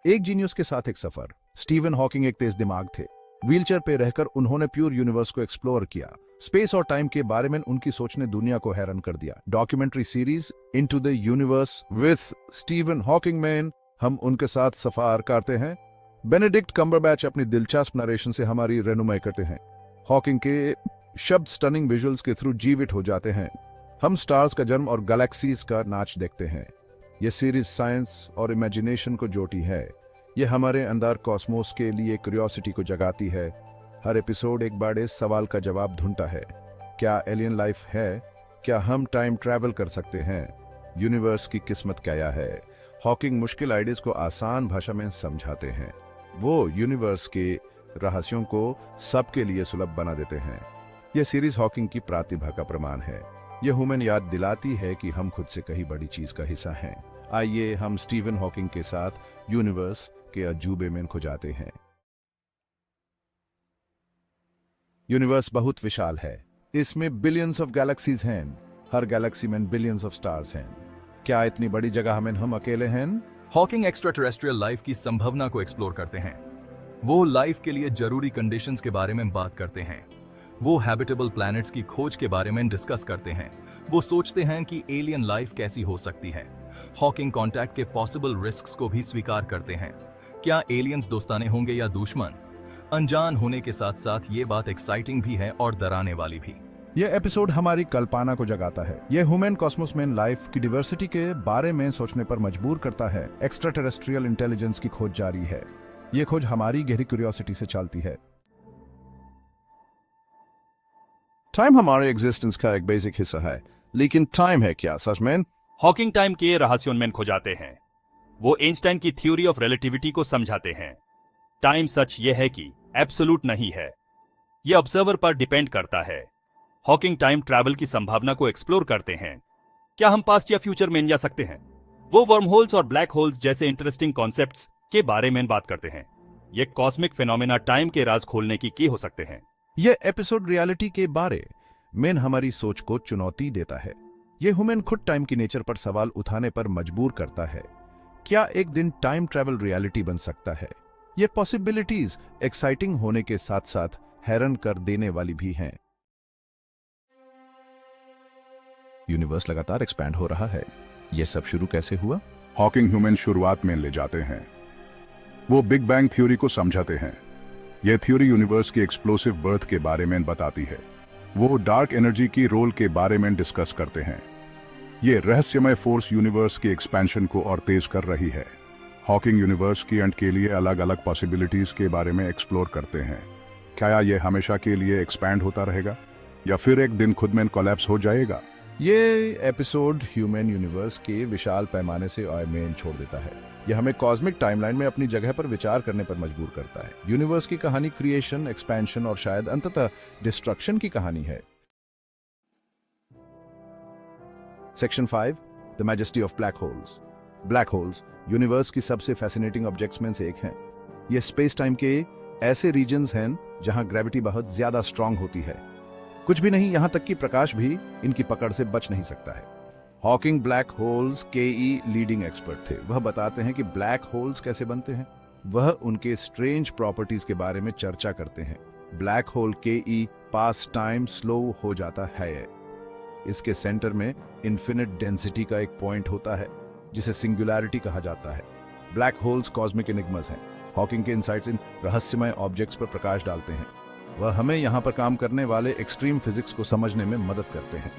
एक जीनियस के साथ एक सफर। स्टीवन हॉकिंग एक तेज दिमाग थे। व्हीलचेयर पे रहकर उन्होंने प्योर यूनिवर्स को एक्सप्लोर किया। स्पेस और टाइम के बारे में उनकी सोच ने दुनिया को हैरान कर दिया। Documentary series into the universe with Steven Hawking man हम उनके साथ सफर करते हैं। बेनेडिक्ट कम्बरबैच अपनी दिलचस्प नरेशन से हमारी रहनुमाई करते हैं। हॉकिंग के शब्द स्टनिंग विजुअल्स के थ्रू जीवित हो जाते हैं। हम स्टार्स का जन्म और गैलेक्सीज का नाच देखते हैं। यह सीरीज साइंस और इमेजिनेशन को जोड़ती है। यह हमारे अंदर कॉस्मोस के लिए क्यूरियोसिटी को जगाती है। हर एपिसोड एक बड़े सवाल का जवाब ढूंढता है। क्या एलियन लाइफ है? क्या हम टाइम ट्रैवल कर सकते हैं? यूनिवर्स की किस्मत क्या है? हॉकिंग मुश्किल आइडियाज को आसान भाषा में समझाते हैं। वो यूनिवर्स के रहस्यों को सबके लिए सुलभ बना देते हैं। यह सीरीज हॉकिंग की प्रतिभा का प्रमाण है। यह हमें याद दिलाती है कि हम खुद से कहीं बड़ी चीज का हिस्सा हैं। आइए हम स्टीवन हॉकिंग के साथ यूनिवर्स के अजूबे में खो जाते हैं। यूनिवर्स बहुत विशाल है। इसमें बिलियंस ऑफ गैलेक्सीज हैं। हर गैलेक्सी में बिलियंस ऑफ स्टार्स हैं। क्या इतनी बड़ी जगह में हम अकेले हैं? हॉकिंग एक्स्ट्रा टेरेस्ट्रियल लाइफ की संभावना को एक्सप्लोर करते हैं। वो लाइफ के लिए जरूरी कंडीशंस के बारे में बात करते हैं। वो हैबिटेबल प्लैनेट्स की खोज के बारे में डिस्कस करते हैं। वो सोचते हैं कि एलियन लाइफ कैसी हो सकती है। हॉकिंग कॉन्टैक्ट के पॉसिबल रिस्क्स को भी स्वीकार करते हैं। क्या एलियंस दोस्ताने होंगे या दुश्मन? अनजान होने के साथ साथ ये बात एक्साइटिंग भी है और डराने वाली भी। यह एपिसोड हमारी कल्पना को जगाता है। यह ह्यूमन कॉस्मोस में लाइफ की डिवर्सिटी के बारे में सोचने पर मजबूर करता है। एक्स्ट्रा टेरेस्ट्रियल इंटेलिजेंस की खोज जारी है। यह खोज हमारी गहरी क्यूरियोसिटी से चलती है। टाइम हमारे एग्जिस्टेंस का एक बेसिक हिस्सा है, लेकिन टाइम है क्या सच में? हॉकिंग टाइम के रहस्योन्मेन खो जाते हैं। वो आइंस्टाइन की थ्योरी ऑफ रिलेटिविटी को समझाते हैं। टाइम सच यह है कि एब्सोल्यूट नहीं है। यह ऑब्जर्वर पर डिपेंड करता है। हॉकिंग टाइम ट्रैवल की संभावना को एक्सप्लोर करते हैं। क्या हम पास्ट या फ्यूचर में जा सकते हैं? वो वर्म होल्स और ब्लैक होल्स जैसे इंटरेस्टिंग कॉन्सेप्ट्स के बारे में बात करते हैं। ये कॉस्मिक फिनोमेना टाइम के राज खोलने की हो सकते हैं। यह एपिसोड रियलिटी के बारे में हमारी सोच को चुनौती देता है। यह ह्यूमन खुद टाइम की नेचर पर सवाल उठाने पर मजबूर करता है। क्या एक दिन टाइम ट्रैवल रियलिटी बन सकता है? ये पॉसिबिलिटीज एक्साइटिंग होने के साथ साथ हैरान कर देने वाली भी हैं। यूनिवर्स लगातार एक्सपैंड हो रहा है। यह सब शुरू कैसे हुआ? हॉकिंग ह्यूमन शुरुआत में ले जाते हैं। वो बिग बैंग थ्योरी को समझाते हैं। यह थ्योरी यूनिवर्स की एक्सप्लोसिव बर्थ के बारे में बताती है। वो डार्क एनर्जी की रोल के बारे में डिस्कस करते हैं। ये रहस्यमय फोर्स यूनिवर्स की एक्सपेंशन को और तेज कर रही है। हॉकिंग यूनिवर्स की एंड के लिए अलग अलग पॉसिबिलिटीज के बारे में एक्सप्लोर करते हैं। क्या ये हमेशा के लिए एक्सपैंड होता रहेगा या फिर एक दिन खुद में कोलैप्स हो जाएगा? ये एपिसोड ह्यूमन यूनिवर्स के विशाल पैमाने से आयमेन छोड़ देता है। यह हमें कॉस्मिक टाइमलाइन में अपनी जगह पर विचार करने पर मजबूर करता है। यूनिवर्स की कहानी क्रिएशन, एक्सपेंशन और शायद अंततः डिस्ट्रक्शन की कहानी है। Section 5 the majesty of black holes. Black holes universe की सबसे फैसिनेटिंग ऑब्जेक्ट्स में से एक हैं। ये स्पेस टाइम के ऐसे रीजन्स हैं जहां ग्रेविटी बहुत ज्यादा स्ट्रांग होती है। कुछ भी नहीं, यहां तक कि प्रकाश भी इनकी पकड़ से बच नहीं सकता है। हॉकिंग ब्लैक होल्स के लीडिंग एक्सपर्ट थे। वह बताते हैं कि ब्लैक होल्स कैसे बनते हैं। वह उनके स्ट्रेंज प्रॉपर्टीज के बारे में चर्चा करते हैं। ब्लैक होल के पास टाइम स्लो हो जाता है। इसके सेंटर में इन्फिनिट डेंसिटी का एक पॉइंट होता है जिसे सिंगुलैरिटी कहा जाता है। ब्लैक होल्स कॉस्मिक एनिग्मास हैं। हॉकिंग के इनसाइट्स इन रहस्यमय ऑब्जेक्ट्स पर प्रकाश डालते हैं। वह हमें यहाँ पर काम करने वाले एक्सट्रीम फिजिक्स को समझने में मदद करते हैं।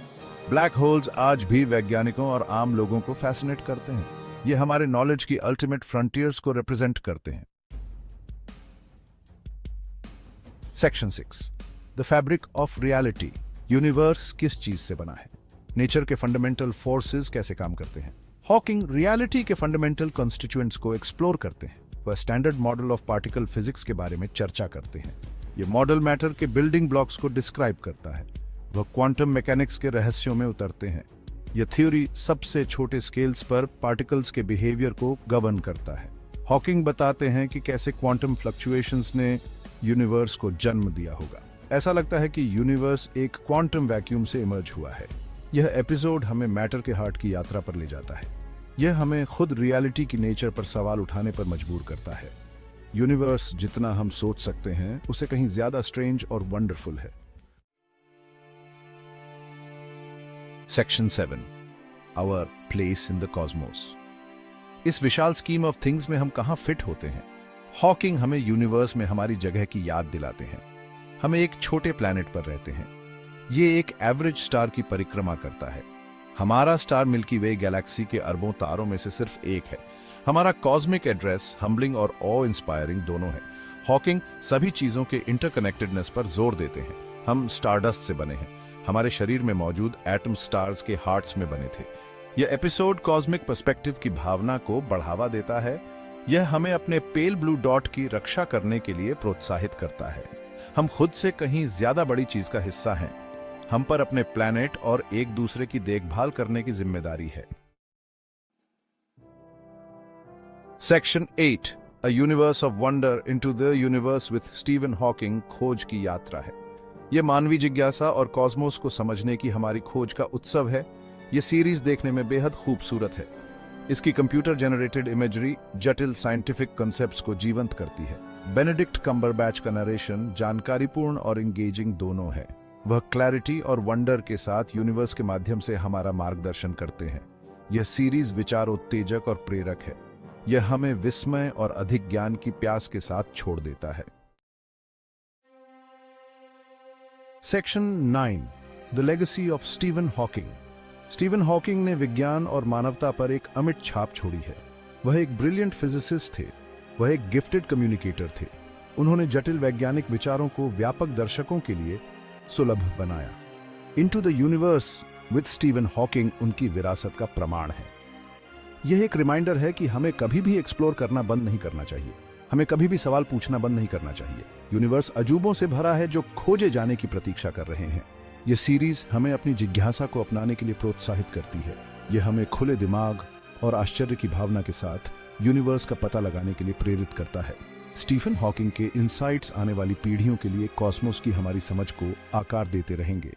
ब्लैक होल्स आज भी वैज्ञानिकों और आम लोगों को फैसिनेट करते हैं। ये हमारे नॉलेज की अल्टीमेट फ्रंटियर्स को रिप्रेजेंट करते हैं। Section 6 the fabric of reality. Universe किस चीज से बना है? नेचर के फंडामेंटल फोर्सेस कैसे काम करते हैं? हॉकिंग रियलिटी के फंडामेंटल कॉन्स्टिट्यूएंट्स को एक्सप्लोर करते हैं। वह standard model of particle physics के बारे में चर्चा करते हैं। यह मॉडल मैटर के बिल्डिंग ब्लॉक्स को डिस्क्राइब करता है। वह क्वांटम मैकेनिक्स के रहस्यों में उतरते हैं। यह थ्योरी सबसे छोटे स्केल्स पर पार्टिकल्स के बिहेवियर को गवर्न करता है। हॉकिंग बताते हैं कि कैसे क्वांटम फ्लक्चुएशंस ने यूनिवर्स को जन्म दिया होगा। ऐसा लगता है कि यूनिवर्स एक क्वांटम वैक्यूम से इमर्ज हुआ है। यह एपिसोड हमें मैटर के हार्ट की यात्रा पर ले जाता है। यह हमें खुद रियलिटी की नेचर पर सवाल उठाने पर मजबूर करता है। यूनिवर्स जितना हम सोच सकते हैं उसे कहीं ज्यादा स्ट्रेंज और वंडरफुल है। Section 7 our place in the cosmos. इस विशाल स्कीम ऑफ थिंग्स में हम कहां फिट होते हैं? हॉकिंग हमें यूनिवर्स में हमारी जगह की याद दिलाते हैं। हम एक छोटे प्लैनेट पर रहते हैं। ये एक एवरेज स्टार की परिक्रमा करता है। हमारा स्टार मिल्की वे गैलेक्सी के अरबों तारों में से सिर्फ एक है। हमारा कॉस्मिक एड्रेस हम्बलिंग और ऑ इंस्पायरिंग दोनों है। हॉकिंग सभी चीजों के इंटरकनेक्टेडनेस पर जोर देते हैं। हम स्टारडस्ट से बने हैं। हमारे शरीर में मौजूद एटम स्टार्स के हार्ट्स में बने थे। यह एपिसोड कॉस्मिक पर्सपेक्टिव की भावना को बढ़ावा देता है। यह हमें अपने पेल ब्लू डॉट की रक्षा करने के लिए प्रोत्साहित करता है। हम खुद से कहीं ज्यादा बड़ी चीज का हिस्सा हैं। हम पर अपने प्लैनेट और एक दूसरे की देखभाल करने की जिम्मेदारी है। Section 8 a universe of wonder into the universe with Steven Hawking खोज की यात्रा है। यह मानवीय जिज्ञासा और कॉस्मोस को समझने की हमारी खोज का उत्सव है। यह सीरीज देखने में बेहद खूबसूरत है। इसकी कंप्यूटर जनरेटेड इमेजरी जटिल साइंटिफिक कॉन्सेप्ट्स को जीवंत करती है। बेनेडिक्ट कम्बरबैच का नरेशन जानकारीपूर्ण और इंगेजिंग दोनों है। वह क्लैरिटी और वंडर के साथ यूनिवर्स के माध्यम से हमारा मार्गदर्शन करते हैं। यह सीरीज विचारोत्तेजक और प्रेरक है। यह हमें विस्मय और अधिक ज्ञान की प्यास के साथ छोड़ देता है। Section 9 the legacy of Steven Hawking. Steven Hawking ने विज्ञान और मानवता पर एक अमिट छाप छोड़ी है। वह एक ब्रिलियंट फिजिसिस्ट थे। वह एक गिफ्टेड कम्युनिकेटर थे। उन्होंने जटिल वैज्ञानिक विचारों को व्यापक दर्शकों के लिए सुलभ बनाया। Into the universe with Steven Hawking उनकी विरासत का प्रमाण है। यह एक रिमाइंडर है कि हमें कभी भी एक्सप्लोर करना बंद नहीं करना चाहिए। हमें कभी भी सवाल पूछना बंद नहीं करना चाहिए। यूनिवर्स अजूबों से भरा है जो खोजे जाने की प्रतीक्षा कर रहे हैं। यह सीरीज हमें अपनी जिज्ञासा को अपनाने के लिए प्रोत्साहित करती है। यह हमें खुले दिमाग और आश्चर्य की भावना के साथ यूनिवर्स का पता लगाने के लिए प्रेरित करता है। स्टीफन हॉकिंग के इनसाइट्स आने वाली पीढ़ियों के लिए कॉस्मोस की हमारी समझ को आकार देते रहेंगे।